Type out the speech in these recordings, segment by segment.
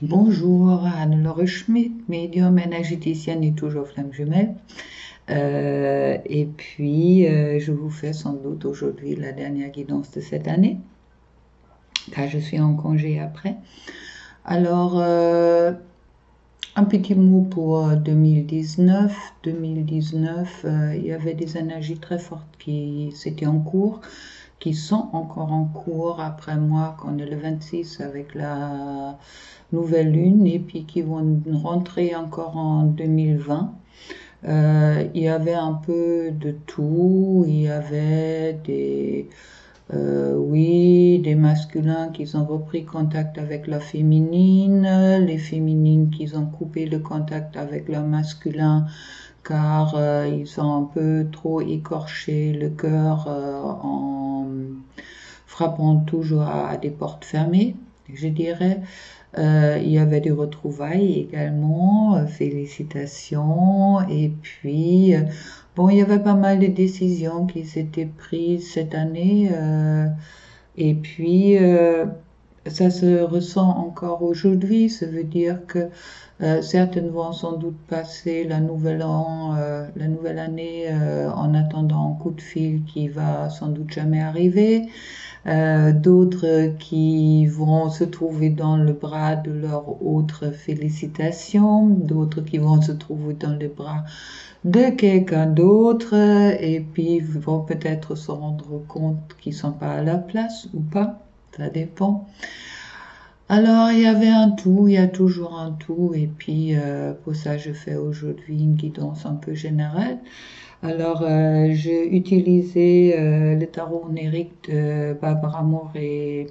Bonjour, Anne-Laure Schmidt, médium énergéticienne et toujours flamme jumelle. Je vous fais sans doute aujourd'hui la dernière guidance de cette année, car je suis en congé après. Alors, un petit mot pour 2019. 2019, il y avait des énergies très fortes qui étaient en cours, qui sont encore en cours après moi, qu'on est le 26 avec la nouvelle lune, et puis qui vont rentrer encore en 2020. Il y avait un peu de tout, il y avait des masculins qui ont repris contact avec la féminine, les féminines qui ont coupé le contact avec le masculin car ils ont un peu trop écorché le cœur en frappant toujours à des portes fermées, je dirais. Il y avait des retrouvailles également, félicitations. Bon, il y avait pas mal de décisions qui s'étaient prises cette année. Et puis, Ça se ressent encore aujourd'hui. Ça veut dire que certaines vont sans doute passer la nouvelle année en attendant un coup de fil qui va sans doute jamais arriver. D'autres qui vont se trouver dans le bras de leur autre félicitation, d'autres qui vont se trouver dans les bras de quelqu'un d'autre et puis vont peut-être se rendre compte qu'ils sont pas à la place ou pas, ça dépend. Alors il y avait un tout, il y a toujours un tout et puis pour ça je fais aujourd'hui une guidance un peu générale. Alors, j'ai utilisé le tarot onirique de Barbara Moore et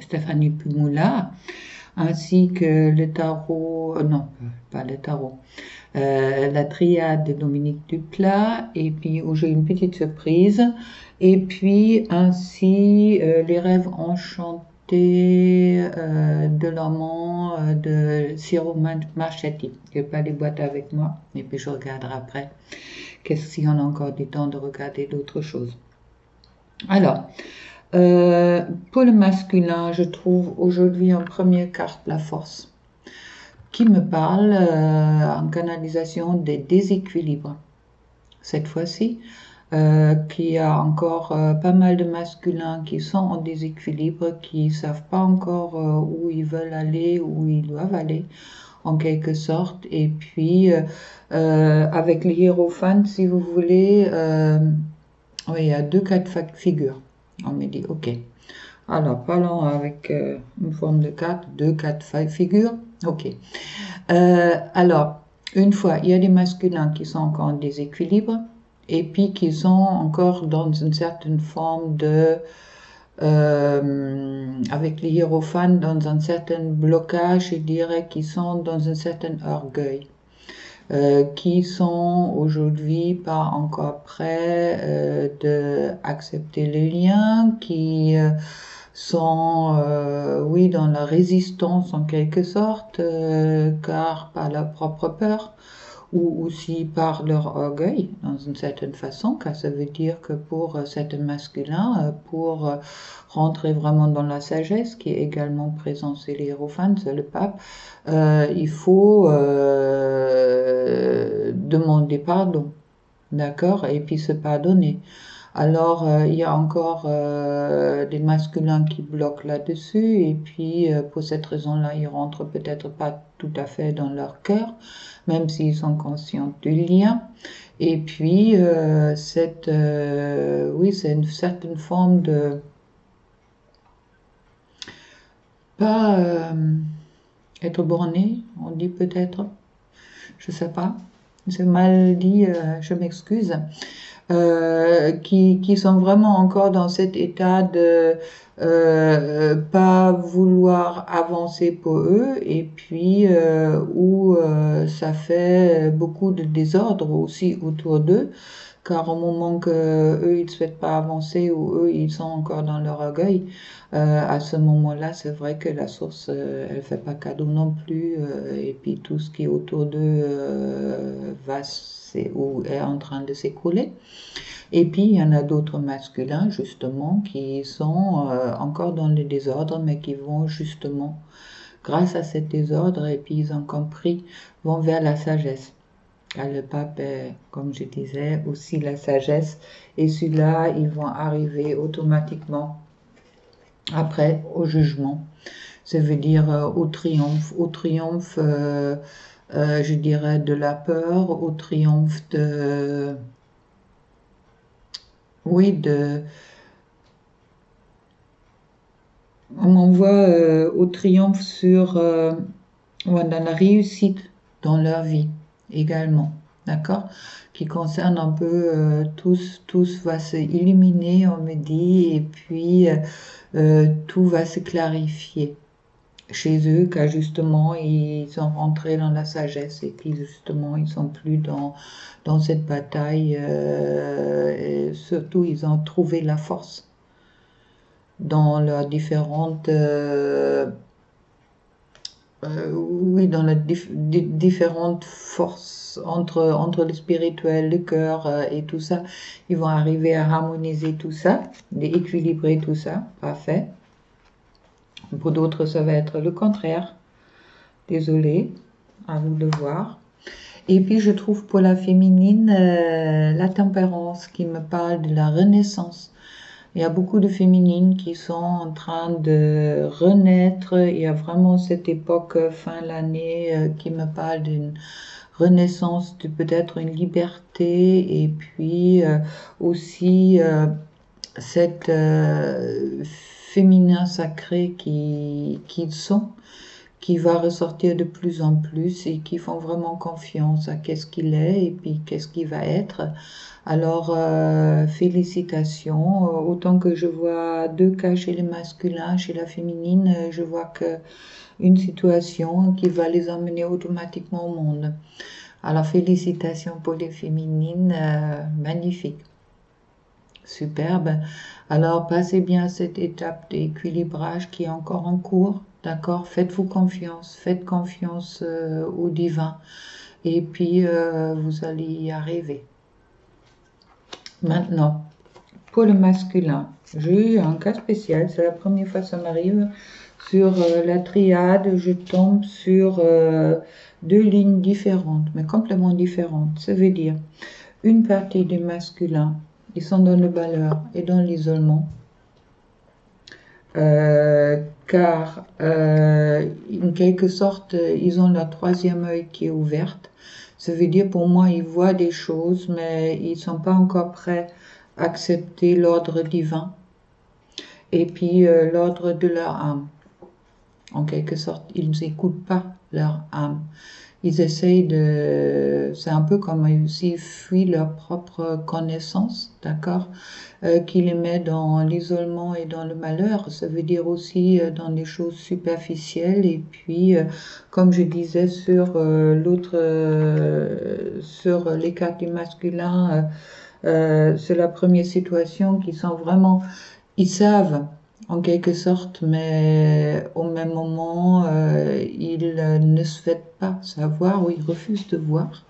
Stéphanie Pumula, ainsi que le tarot, non, pas le tarot, la triade de Dominique Duplat, et puis où j'ai une petite surprise, et puis ainsi les rêves enchantés de l'amant de Ciro Marchetti. Je n'ai pas les boîtes avec moi, et puis je regarderai après. Qu'est-ce qu'il y en a encore du temps de regarder d'autres choses. Alors, pour le masculin, je trouve aujourd'hui en première carte la force qui me parle en canalisation des déséquilibres. Cette fois-ci, qu'il y a encore pas mal de masculins qui sont en déséquilibre, qui ne savent pas encore où ils veulent aller, où ils doivent aller, en quelque sorte. Et puis, avec les hiérophants, si vous voulez, oui, il y a deux cas de figure. On me dit, ok. Alors, parlons avec une forme de 4, deux cas de figure. Ok. Alors, une fois, il y a des masculins qui sont encore en déséquilibre et puis qui sont encore dans une certaine forme de, avec les hiérophants, dans un certain blocage, je dirais, qui sont dans un certain orgueil. Qui sont aujourd'hui pas encore prêts d'accepter les liens, qui sont, oui, dans la résistance en quelque sorte, car par leur propre peur, ou aussi par leur orgueil, dans une certaine façon, car ça veut dire que pour certains masculins, pour rentrer vraiment dans la sagesse, qui est également présent chez les hiérophants, c'est le pape, il faut demander pardon, d'accord, et puis se pardonner. Alors, il y a encore des masculins qui bloquent là-dessus, et puis pour cette raison-là, ils rentrent peut-être pas tout à fait dans leur cœur, même s'ils sont conscients du lien. Et puis, oui, c'est une certaine forme de pas être borné, on dit peut-être, je sais pas, c'est mal dit, je m'excuse. Qui sont vraiment encore dans cet état de pas vouloir avancer pour eux et puis où ça fait beaucoup de désordre aussi autour d'eux car au moment que eux ils ne souhaitent pas avancer ou eux ils sont encore dans leur orgueil, à ce moment-là c'est vrai que la source elle fait pas cadeau non plus et puis tout ce qui est autour d'eux va ou est en train de s'écrouler. Et puis, il y en a d'autres masculins, justement, qui sont encore dans le désordre, mais qui vont justement, grâce à ce désordre, et puis ils ont compris, vont vers la sagesse. Car le pape est, comme je disais, aussi la sagesse. Et celui-là, ils vont arriver automatiquement après au jugement. Ça veut dire au triomphe, je dirais, de la peur, au triomphe de... Oui, on voit au triomphe dans la réussite dans leur vie également, d'accord? Qui concerne un peu tous va se illuminer, on me dit, et puis tout va se clarifier chez eux, car justement ils sont rentrés dans la sagesse et puis justement ils sont plus dans cette bataille, et surtout ils ont trouvé la force dans leurs différentes oui, dans les différentes forces entre le spirituel, le cœur et tout ça, ils vont arriver à harmoniser tout ça, d'équilibrer tout ça, parfait. Pour d'autres, ça va être le contraire. Désolée, à vous de voir. Et puis, je trouve pour la féminine, la tempérance qui me parle de la renaissance. Il y a beaucoup de féminines qui sont en train de renaître. Il y a vraiment cette époque, fin de l'année, qui me parle d'une renaissance, de peut-être une liberté, et puis aussi cette féminin sacré qu'ils sont, qui va ressortir de plus en plus et qui font vraiment confiance à qu'est-ce qu'il est et puis qu'est-ce qu'il va être. Alors, félicitations. Autant que je vois deux cas chez les masculins, chez la féminine, je vois que une situation qui va les emmener automatiquement au monde. Alors, félicitations pour les féminines, magnifique. Superbe. Alors, passez bien cette étape d'équilibrage qui est encore en cours. D'accord? Faites-vous confiance. Faites confiance au divin. Et puis, vous allez y arriver. Maintenant, pour le masculin, j'ai eu un cas spécial. C'est la première fois que ça m'arrive. Sur la triade, je tombe sur deux lignes différentes, mais complètement différentes. Ça veut dire, une partie des masculins, ils sont dans le malheur et dans l'isolement, car en quelque sorte, ils ont leur troisième œil qui est ouvert. Ça veut dire, pour moi, ils voient des choses, mais ils ne sont pas encore prêts à accepter l'ordre divin et puis l'ordre de leur âme. En quelque sorte, ils n'écoutent pas leur âme. Ils essayent de... C'est un peu comme s'ils fuient leur propre connaissance, d'accord, qui les met dans l'isolement et dans le malheur. Ça veut dire aussi dans des choses superficielles. Et puis, comme je disais sur sur les cartes du masculin, c'est la première situation qui sont vraiment... Ils savent en quelque sorte, mais au même moment, ils ne souhaitent pas savoir ou ils refusent de voir.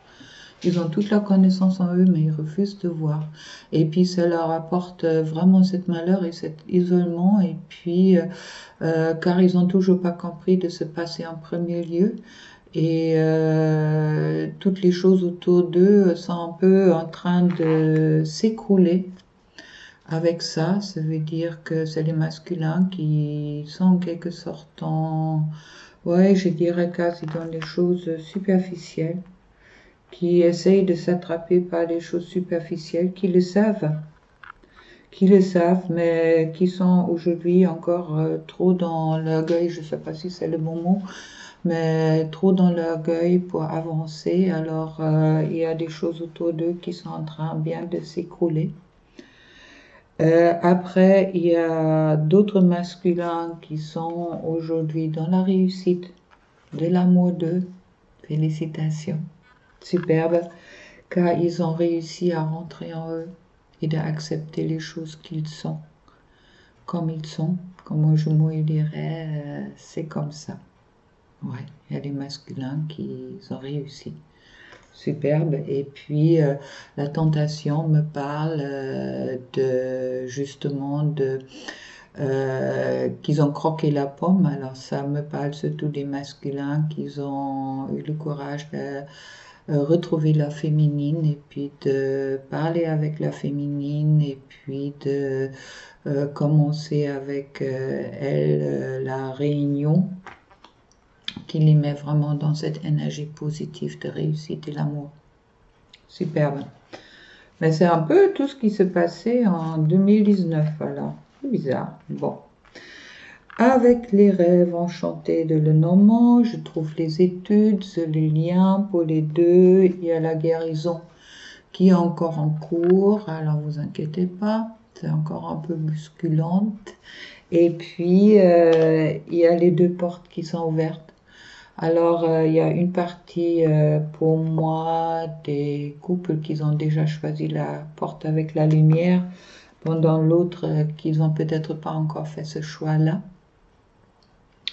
Ils ont toute la connaissance en eux, mais ils refusent de voir. Et puis, ça leur apporte vraiment cet malheur et cet isolement. Et puis, car ils n'ont toujours pas compris de se passer en premier lieu. Et toutes les choses autour d'eux sont un peu en train de s'écrouler. Avec ça, ça veut dire que c'est les masculins qui sont en quelque sorte ouais, je dirais quasi dans des choses superficielles, qui essayent de s'attraper par des choses superficielles, qui le savent, mais qui sont aujourd'hui encore trop dans l'orgueil, je ne sais pas si c'est le bon mot, mais trop dans l'orgueil pour avancer. Alors, il y a des choses autour d'eux qui sont en train bien de s'écrouler. Après, il y a d'autres masculins qui sont aujourd'hui dans la réussite, de l'amour d'eux. Félicitations. Superbe, car ils ont réussi à rentrer en eux et d'accepter les choses qu'ils sont, comme ils sont. Comme je me dirais, c'est comme ça. Ouais, il y a des masculins qui ont réussi. superbe. Et puis la tentation me parle de justement de qu'ils ont croqué la pomme. Alors ça me parle surtout des masculins qui ont eu le courage de retrouver la féminine et puis de parler avec la féminine et puis de commencer avec elle la réunion qui les met vraiment dans cette énergie positive de réussite et l'amour. Superbe. Mais c'est un peu tout ce qui s'est passé en 2019, voilà. C'est bizarre. Bon. Avec les rêves enchantés de Lenormand, je trouve les études, les liens pour les deux. Il y a la guérison qui est encore en cours, alors vous inquiétez pas, c'est encore un peu bousculante. Et puis, il y a les deux portes qui sont ouvertes. Alors, il y a une partie pour moi des couples qui ont déjà choisi la porte avec la lumière, pendant l'autre qui n'ont peut-être pas encore fait ce choix-là.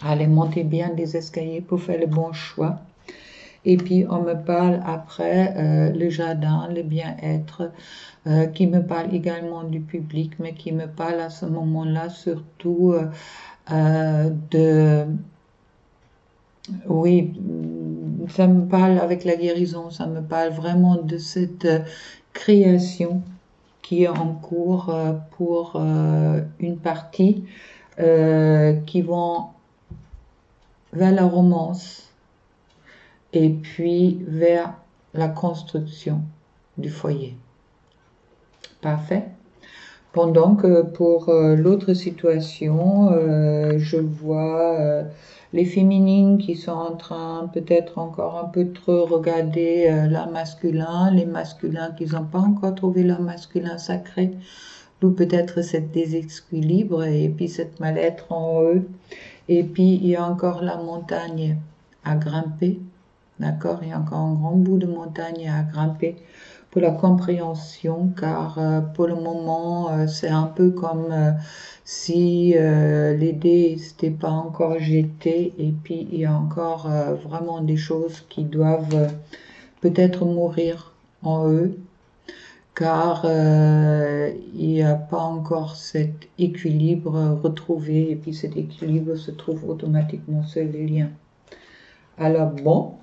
Allez, montez bien les escaliers pour faire le bon choix. Et puis, on me parle après le jardin, le bien-être, qui me parle également du public, mais qui me parle à ce moment-là surtout de... Oui, ça me parle avec la guérison, ça me parle vraiment de cette création qui est en cours pour une partie qui vont vers la romance et puis vers la construction du foyer. Parfait. Pendant que pour l'autre situation, je vois les féminines qui sont en train peut-être encore un peu trop regarder leur masculin, les masculins qui n'ont pas encore trouvé leur masculin sacré, d'où peut-être cette déséquilibre et puis cette mal-être en eux. Et puis il y a encore la montagne à grimper, d'accord? Il y a encore un grand bout de montagne à grimper pour la compréhension, car pour le moment, c'est un peu comme si les dés n'étaient pas encore jetés, et puis il y a encore vraiment des choses qui doivent peut-être mourir en eux, car il n'y a pas encore cet équilibre retrouvé, et puis cet équilibre se trouve automatiquement sur les liens. Alors bon,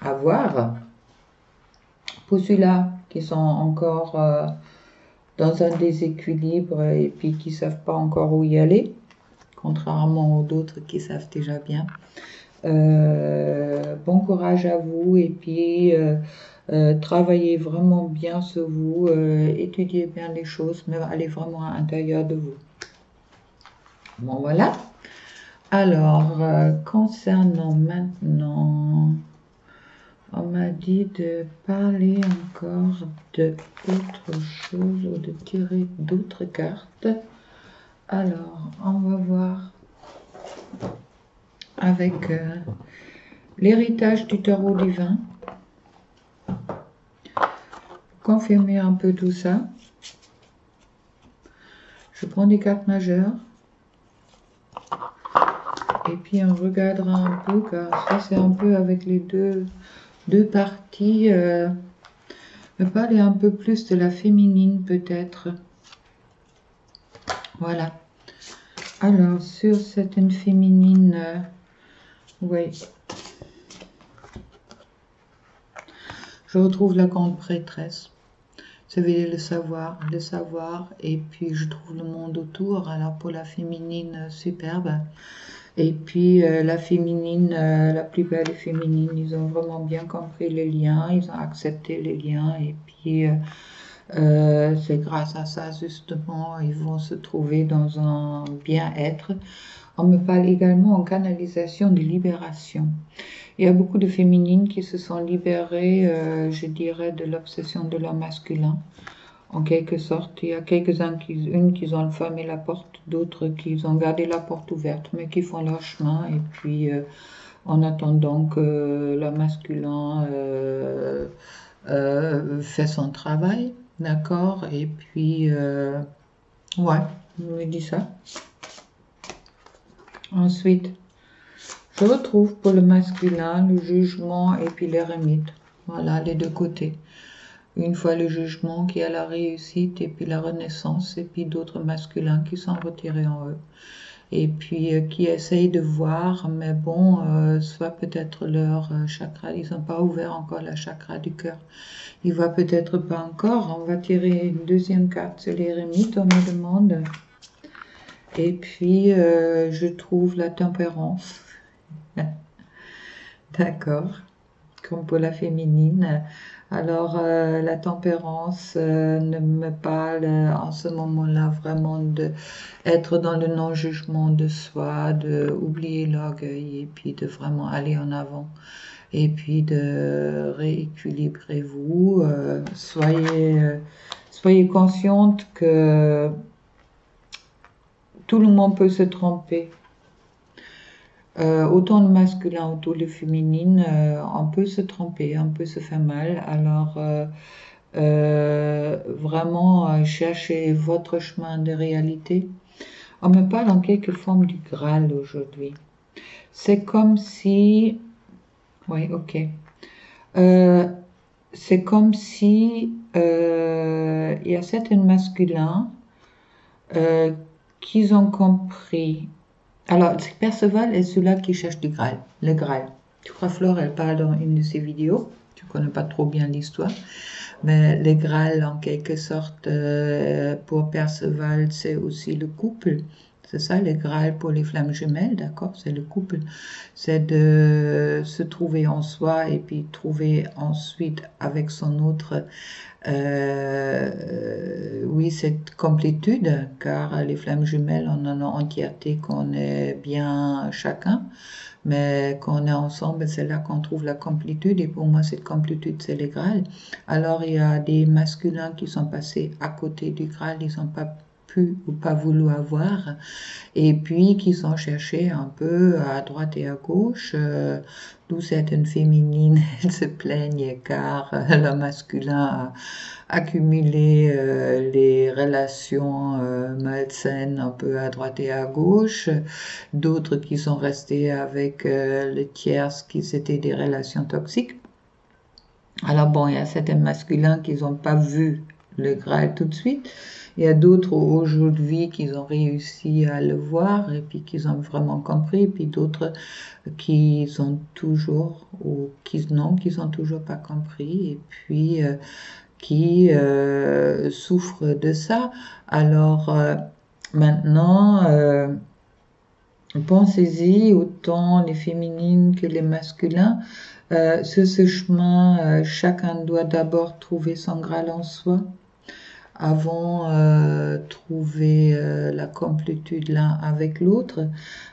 à voir. Pour ceux-là qui sont encore dans un déséquilibre et puis qui ne savent pas encore où y aller, contrairement aux d'autres qui savent déjà bien, bon courage à vous et puis travaillez vraiment bien sur vous, étudiez bien les choses, mais allez vraiment à l'intérieur de vous. Bon voilà. Alors, concernant maintenant... On m'a dit de parler encore de autre chose ou de tirer d'autres cartes. Alors, on va voir avec l'héritage du tarot divin. Confirmer un peu tout ça. Je prends des cartes majeures. Et puis on regardera un peu, car ça c'est un peu avec les deux parties, me parler un peu plus de la féminine peut-être. Voilà. Alors, sur certaines féminines, oui. Je retrouve la grande prêtresse. Ça veut dire le savoir, et puis je trouve le monde autour. Alors pour la féminine, superbe. Et puis la féminine, la plupart des féminines, ils ont vraiment bien compris les liens, ils ont accepté les liens, et puis c'est grâce à ça justement, ils vont se trouver dans un bien-être. On me parle également en canalisation de libération. Il y a beaucoup de féminines qui se sont libérées, je dirais, de l'obsession de leur masculin. En quelque sorte, il y a quelques-uns qui ont fermé la porte, d'autres qui ont gardé la porte ouverte, mais qui font leur chemin. Et puis, en attendant que le masculin fait son travail, d'accord? Et puis, ouais, je me dis ça. Ensuite, je retrouve pour le masculin le jugement et puis l'ermite. Voilà, les deux côtés. Une fois le jugement qui a la réussite, et puis la renaissance, et puis d'autres masculins qui sont retirés en eux. Et puis qui essayent de voir, mais bon, soit peut-être leur chakra, ils n'ont pas ouvert encore la chakra du cœur. Ils voient peut-être pas encore. On va tirer une deuxième carte, c'est l'éremite, on me demande. Et puis je trouve la tempérance. D'accord, comme pour la féminine. Alors, la tempérance ne me parle en ce moment-là vraiment d'être dans le non-jugement de soi, de oublier l'orgueil et puis de vraiment aller en avant. Et puis de rééquilibrer-vous. Soyez consciente que tout le monde peut se tromper. Autant le masculin, autant le féminin, on peut se tromper, on peut se faire mal. Alors, vraiment, cherchez votre chemin de réalité. On me parle en quelque forme du Graal aujourd'hui. C'est comme si... Oui, ok. C'est comme si il y a certains masculins qui ont compris. Alors, Perceval est celui-là qui cherche du Graal, le Graal. Je crois Flore, elle parle dans une de ses vidéos. Je ne connais pas trop bien l'histoire. Mais le Graal, en quelque sorte, pour Perceval, c'est aussi le couple. C'est ça, le Graal pour les flammes jumelles, d'accord? C'est le couple. C'est de se trouver en soi et puis trouver ensuite avec son autre, oui, cette complétude, car les flammes jumelles, on en a entièreté qu'on est bien chacun. Mais quand on est ensemble, c'est là qu'on trouve la complétude. Et pour moi, cette complétude, c'est le Graal. Alors, il y a des masculins qui sont passés à côté du Graal. Ils n'ont pas pu ou pas voulu avoir. Et puis, qui sont cherchés un peu à droite et à gauche. D'où certaines féminines, elles se plaignent car le masculin a accumulé les relations malsaines un peu à droite et à gauche, d'autres qui sont restés avec le tiers qui c'était des relations toxiques. Alors bon, il y a certains masculins qui n'ont pas vu le Graal tout de suite. Il y a d'autres aujourd'hui qui ont réussi à le voir et puis qui ont vraiment compris, puis d'autres qui ont toujours ou qui n'ont toujours pas compris et puis qui souffrent de ça. Alors maintenant, pensez-y, autant les féminines que les masculins. Sur ce chemin, chacun doit d'abord trouver son Graal en soi avant trouver la complétude l'un avec l'autre.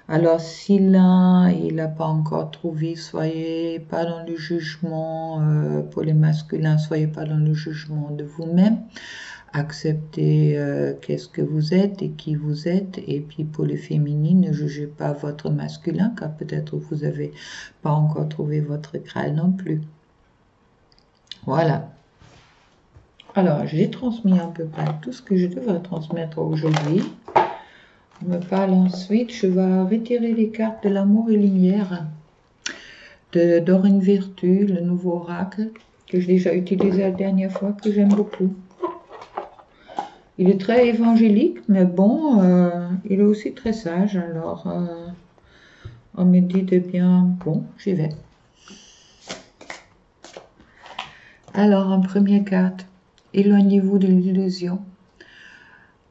Alors si l'un il n'a pas encore trouvé, soyez pas dans le jugement pour les masculins, soyez pas dans le jugement de vous-même. Acceptez qu'est-ce que vous êtes et qui vous êtes. Et puis pour les féminines, ne jugez pas votre masculin, car peut-être vous n'avez pas encore trouvé votre Graal non plus. Voilà. Alors, j'ai transmis à peu près tout ce que je devrais transmettre aujourd'hui. On me parle ensuite, je vais retirer les cartes de l'amour et lumière de Dorine Virtue, le nouveau oracle, que j'ai déjà utilisé la dernière fois, que j'aime beaucoup. Il est très évangélique, mais bon, il est aussi très sage, alors on me dit de bien, bon, j'y vais. Alors, en première carte, éloignez-vous de l'illusion,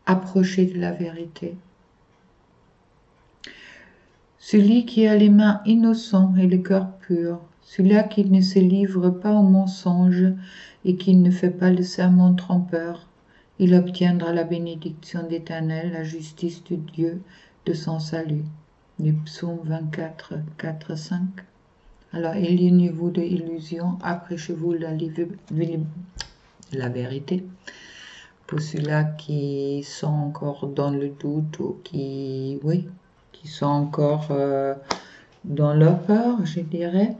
approchez de la vérité. Celui qui a les mains innocentes et le cœur pur, celui-là qui ne se livre pas au mensonge et qui ne fait pas le serment trompeur, il obtiendra la bénédiction d'Éternel, la justice du Dieu de son salut. Du psaume 24, 4, 5. Alors, éloignez-vous de l'illusion, approchez-vous de la vérité. Pour ceux-là qui sont encore dans le doute ou qui sont encore dans leur peur, je dirais.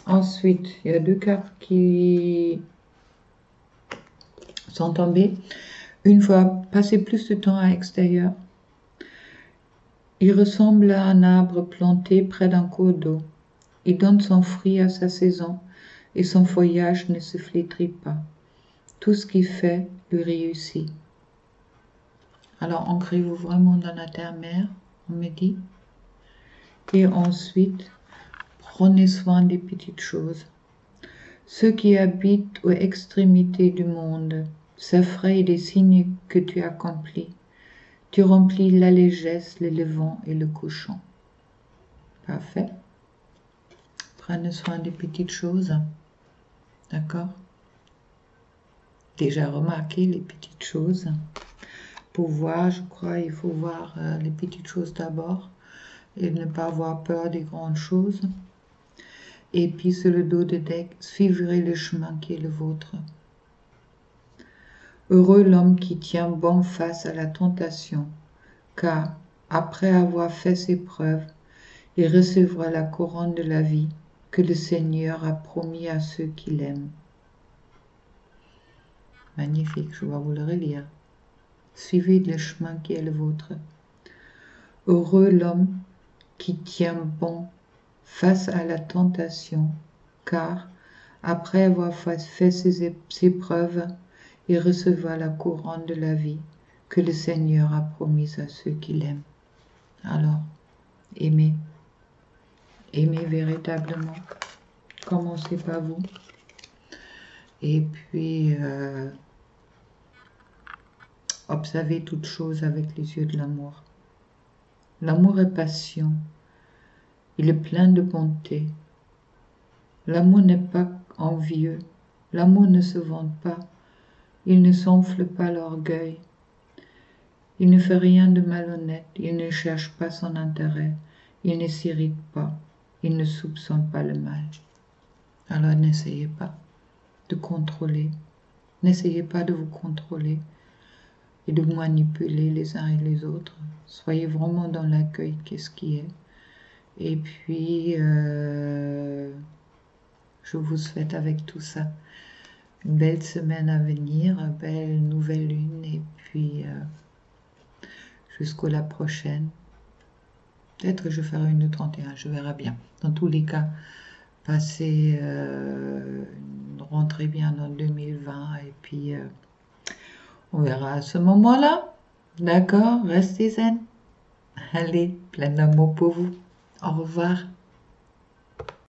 Ensuite, il y a deux cartes qui sont tombées. Une fois passé plus de temps à l'extérieur, il ressemble à un arbre planté près d'un cours d'eau. Il donne son fruit à sa saison, et son feuillage ne se flétrit pas. Tout ce qu'il fait lui réussit. Alors, ancrez-vous vraiment dans la terre-mère, on me dit. Et ensuite, prenez soin des petites choses. Ceux qui habitent aux extrémités du monde s'effrayent des signes que tu accomplis. Tu remplis l'allégresse, le levant et le couchant. Parfait. Prenez soin des petites choses. D'accord? Déjà remarqué les petites choses. Pour voir, je crois, il faut voir les petites choses d'abord et ne pas avoir peur des grandes choses. Et puis sur le dos de deck, suivrez le chemin qui est le vôtre. Heureux l'homme qui tient bon face à la tentation, car, après avoir fait ses preuves, il recevra la couronne de la vie que le Seigneur a promis à ceux qui l'aiment. Magnifique, je vais vous le relire. Suivez le chemin qui est le vôtre. Heureux l'homme qui tient bon face à la tentation, car, après avoir fait ses preuves, il recevra la couronne de la vie que le Seigneur a promise à ceux qui l'aiment. Alors, aimez. Aimez véritablement. Commencez par vous. Et puis, observez toutes choses avec les yeux de l'amour. L'amour est patient. Il est plein de bonté. L'amour n'est pas envieux. L'amour ne se vante pas. Il ne s'enfle pas l'orgueil. Il ne fait rien de malhonnête. Il ne cherche pas son intérêt. Il ne s'irrite pas. Il ne soupçonne pas le mal. Alors n'essayez pas de contrôler. N'essayez pas de vous contrôler et de vous manipuler les uns et les autres. Soyez vraiment dans l'accueil, qu'est-ce qui est. Et puis, je vous souhaite avec tout ça une belle semaine à venir, une belle nouvelle lune, et puis jusqu'à la prochaine. Peut-être que je ferai une 31, je verrai bien. Dans tous les cas, passez une rentrée bien en 2020, et puis on verra à ce moment-là. D'accord? Restez zen. Allez, plein d'amour pour vous. Au revoir.